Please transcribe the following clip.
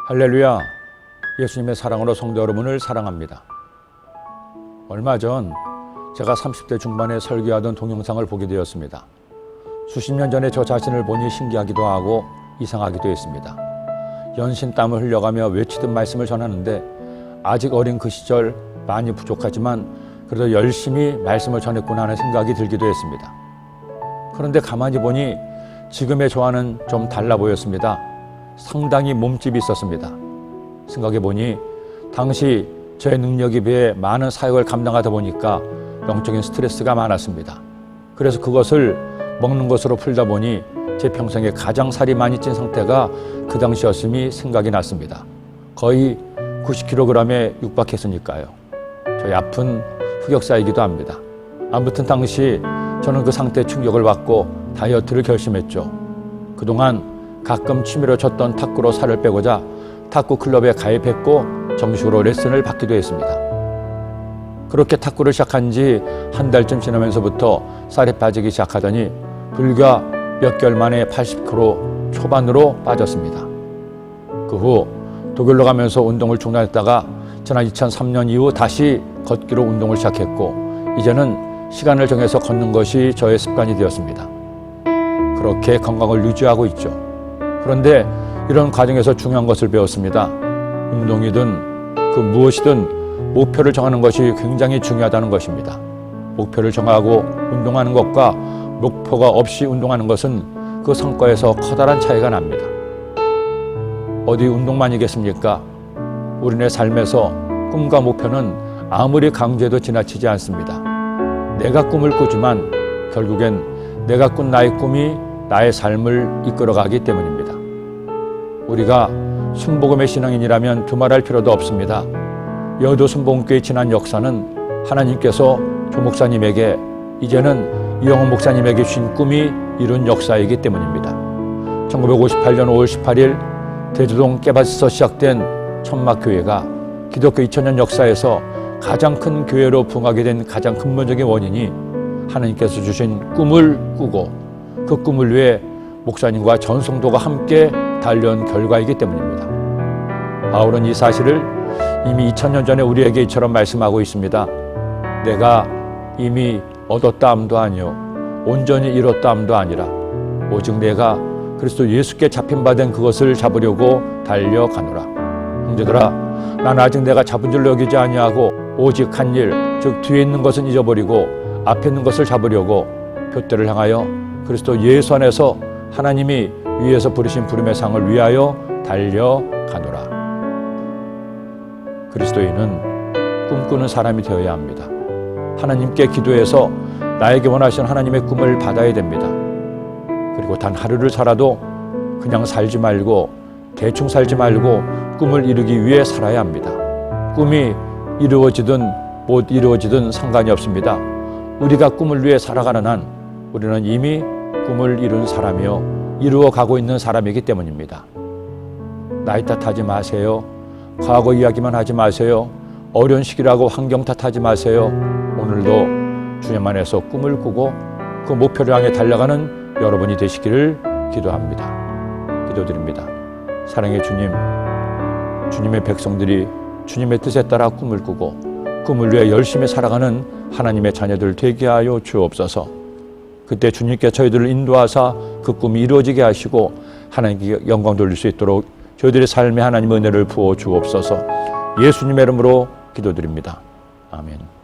할렐루야, 예수님의 사랑으로 성도 여러분을 사랑합니다. 얼마 전 제가 30대 중반에 설교하던 동영상을 보게 되었습니다. 수십 년 전에 저 자신을 보니 신기하기도 하고 이상하기도 했습니다. 연신 땀을 흘려가며 외치던 말씀을 전하는데 아직 어린 그 시절 많이 부족하지만 그래도 열심히 말씀을 전했구나 하는 생각이 들기도 했습니다. 그런데 가만히 보니 지금의 저와는 좀 달라 보였습니다. 상당히 몸집이 있었습니다. 생각해 보니 당시 저의 능력에 비해 많은 사역을 감당하다 보니까 영적인 스트레스가 많았습니다. 그래서 그것을 먹는 것으로 풀다 보니 제 평생에 가장 살이 많이 찐 상태가 그 당시였음이 생각이 났습니다. 거의 90kg에 육박했으니까요. 저희 아픈 흑역사이기도 합니다. 아무튼 당시 저는 그 상태에 충격을 받고 다이어트를 결심했죠. 그동안 가끔 취미로 쳤던 탁구로 살을 빼고자 탁구 클럽에 가입했고 정식으로 레슨을 받기도 했습니다. 그렇게 탁구를 시작한 지 한 달쯤 지나면서부터 살이 빠지기 시작하더니 불과 몇 개월 만에 80kg 초반으로 빠졌습니다. 그 후 독일로 가면서 운동을 중단했다가 지난 2003년 이후 다시 걷기로 운동을 시작했고 이제는 시간을 정해서 걷는 것이 저의 습관이 되었습니다. 그렇게 건강을 유지하고 있죠. 그런데 이런 과정에서 중요한 것을 배웠습니다. 운동이든 그 무엇이든 목표를 정하는 것이 굉장히 중요하다는 것입니다. 목표를 정하고 운동하는 것과 목표가 없이 운동하는 것은 그 성과에서 커다란 차이가 납니다. 어디 운동만이겠습니까? 우리네 삶에서 꿈과 목표는 아무리 강조해도 지나치지 않습니다. 내가 꿈을 꾸지만 결국엔 내가 꾼 나의 꿈이 나의 삶을 이끌어가기 때문입니다. 우리가 순복음의 신앙인이라면 두말할 필요도 없습니다. 여도 순복음교회 지난 역사는 하나님께서 조 목사님에게 이제는 이영훈 목사님에게 주신 꿈이 이룬 역사이기 때문입니다. 1958년 5월 18일 대주동 깨밭에서 시작된 천막교회가 기독교 2000년 역사에서 가장 큰 교회로 부흥하게 된 가장 근본적인 원인이 하나님께서 주신 꿈을 꾸고 그 꿈을 위해 목사님과 전 성도가 함께 달려온 결과이기 때문입니다. 바울은 이 사실을 이미 2000년 전에 우리에게 이처럼 말씀하고 있습니다. 내가 이미 얻었다 함도 아니요 온전히 이뤘다 함도 아니라 오직 내가 그리스도 예수께 잡힌 바 된 그것을 잡으려고 달려가노라. 형제들아, 난 아직 내가 잡은 줄로 여기지 아니하고 오직 한 일, 즉 뒤에 있는 것은 잊어버리고 앞에 있는 것을 잡으려고 표대를 향하여 그리스도 예수 안에서 하나님이 위에서 부르신 부름의 상을 위하여 달려가노라. 그리스도인은 꿈꾸는 사람이 되어야 합니다. 하나님께 기도해서 나에게 원하시는 하나님의 꿈을 받아야 됩니다. 그리고 단 하루를 살아도 그냥 살지 말고 대충 살지 말고 꿈을 이루기 위해 살아야 합니다. 꿈이 이루어지든 못 이루어지든 상관이 없습니다. 우리가 꿈을 위해 살아가는 한 우리는 이미 꿈을 이룬 사람이요 이루어가고 있는 사람이기 때문입니다. 나이 탓하지 마세요. 과거 이야기만 하지 마세요. 어려운 시기라고 환경 탓하지 마세요. 오늘도 주님 안에서 꿈을 꾸고 그 목표를 향해 달려가는 여러분이 되시기를 기도합니다. 기도드립니다. 사랑의 주님, 주님의 백성들이 주님의 뜻에 따라 꿈을 꾸고 꿈을 위해 열심히 살아가는 하나님의 자녀들 되게 하여 주옵소서. 그때 주님께 저희들을 인도하사 그 꿈이 이루어지게 하시고 하나님께 영광 돌릴 수 있도록 저희들의 삶에 하나님의 은혜를 부어 주옵소서. 예수님의 이름으로 기도드립니다. 아멘.